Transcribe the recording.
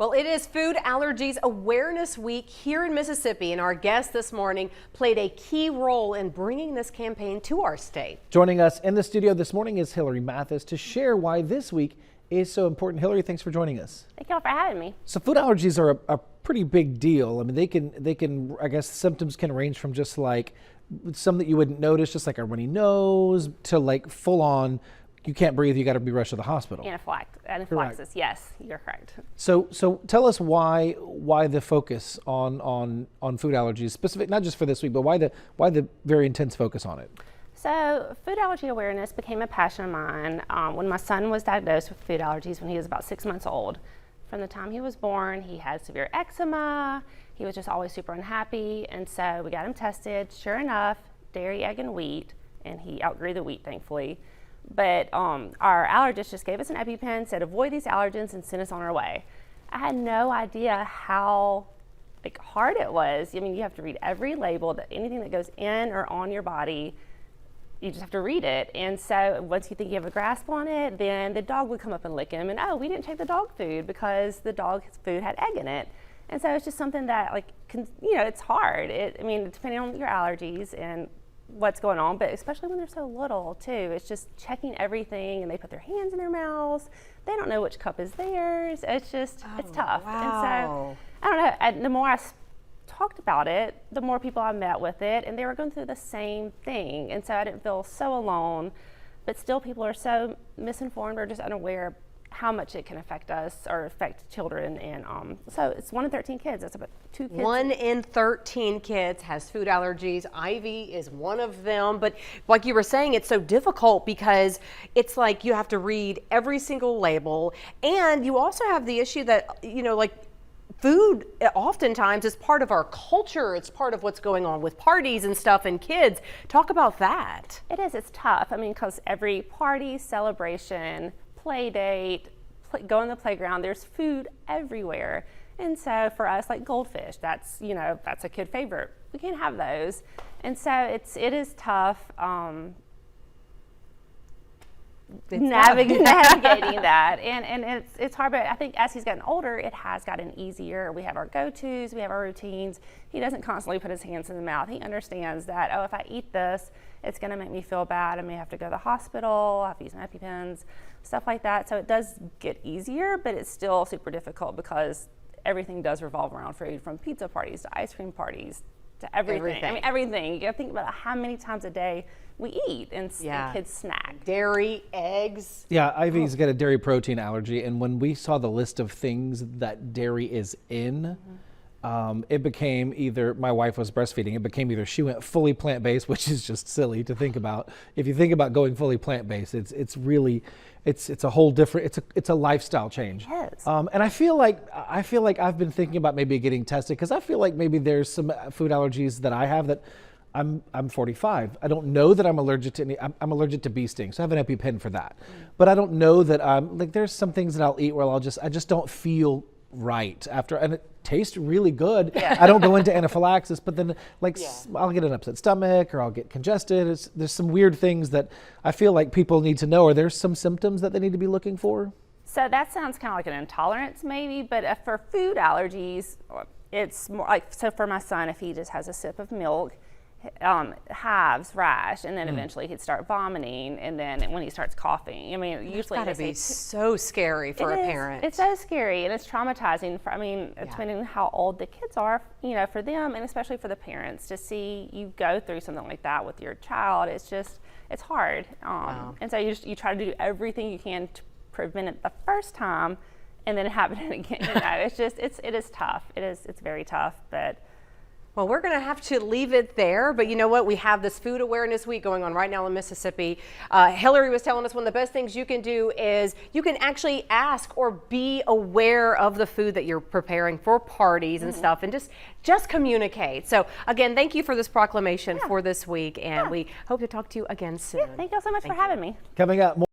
Well, it is Food Allergies Awareness Week here in Mississippi, and our guest this morning played a key role in bringing this campaign to our state. Joining us in the studio this morning is Hillary Mathis to share why this week is so important. Hillary, thanks for joining us. Thank y'all for having me. So food allergies are a pretty big deal. I mean, they can, I guess symptoms can range from just like some that you wouldn't notice, just like a runny nose, to like full on, you can't breathe, you got to be rushed to the hospital. Anaphylaxis, yes, you're correct. So tell us why the focus on food allergies, specific, not just for this week, but why the very intense focus on it? So food allergy awareness became a passion of mine when my son was diagnosed with food allergies when he was about 6 months old. From the time he was born, he had severe eczema. He was just always super unhappy, and so we got him tested. Sure enough, dairy, egg, and wheat, and he outgrew the wheat, thankfully. But our allergist just gave us an EpiPen, said avoid these allergens, and sent us on our way. I had no idea how hard it was. I mean, you have to read every label, that anything that goes in or on your body, you just have to read it. And so once you think you have a grasp on it, then the dog would come up and lick him, and oh, we didn't take the dog food because the dog's food had egg in it. And so it's just something that it's hard. I mean, depending on your allergies and what's going on, but especially when they're so little too. It's just checking everything, and they put their hands in their mouths. They don't know which cup is theirs. It's just, it's tough. Wow. And so, I don't know, the more I talked about it, the more people I met with it, and they were going through the same thing. And so I didn't feel so alone, but still people are so misinformed or just unaware how much it can affect us or affect children. And so it's 1 in 13 kids. That's about 2 kids. 1 in 13 kids has food allergies. Ivy is one of them. But like you were saying, it's so difficult because it's like you have to read every single label. And you also have the issue that, food oftentimes is part of our culture. It's part of what's going on with parties and stuff and kids. Talk about that. It is. It's tough. I mean, because every party, celebration, play date, go on the playground, there's food everywhere. And so for us, like goldfish, that's a kid favorite. We can't have those. And so it is tough navigating that. And it's hard, but I think as he's gotten older, it has gotten easier. We have our go-tos, we have our routines. He doesn't constantly put his hands in the mouth. He understands that, oh, if I eat this, it's gonna make me feel bad. I may have to go to the hospital, I have to use my EpiPens, stuff like that. So it does get easier, but it's still super difficult because everything does revolve around food, from pizza parties to ice cream parties to everything. I mean, everything. You gotta think about how many times a day we eat and kids snack. Dairy, eggs. Yeah, Ivy's got a dairy protein allergy, and when we saw the list of things that dairy is in, it became either, my wife was breastfeeding, it became either she went fully plant-based, which is just silly to think about. If you think about going fully plant-based, it's really, it's a whole different, it's a lifestyle change. Yes. And I feel like I've been thinking about maybe getting tested, because I feel like maybe there's some food allergies that I have that I'm 45. I don't know that I'm allergic to any. I'm allergic to bee stings, so I have an EpiPen for that. But I don't know that I'm there's some things that I'll eat where I just don't feel right after, and it tastes really good. Yeah. I don't go into anaphylaxis, but then I'll get an upset stomach or I'll get congested. There's some weird things that I feel like people need to know. Are there some symptoms that they need to be looking for? So that sounds kind of like an intolerance maybe, but for food allergies, it's more like, so for my son, if he just has a sip of milk, hives, rash, and then eventually he'd start vomiting, and then when he starts coughing, I mean, usually It's gotta be so scary for a parent. It's so scary, and it's traumatizing for, depending on how old the kids are, for them, and especially for the parents, to see you go through something like that with your child. It's hard. And so you try to do everything you can to prevent it the first time, and then it happening again. It is tough. It's very tough, but. Well, we're going to have to leave it there, but you know what? We have this Food Awareness Week going on right now in Mississippi. Hillary was telling us one of the best things you can do is you can actually ask or be aware of the food that you're preparing for parties and stuff, and just communicate. So again, thank you for this proclamation for this week, and we hope to talk to you again soon. Yeah, thank you all so much for having me. Coming up more.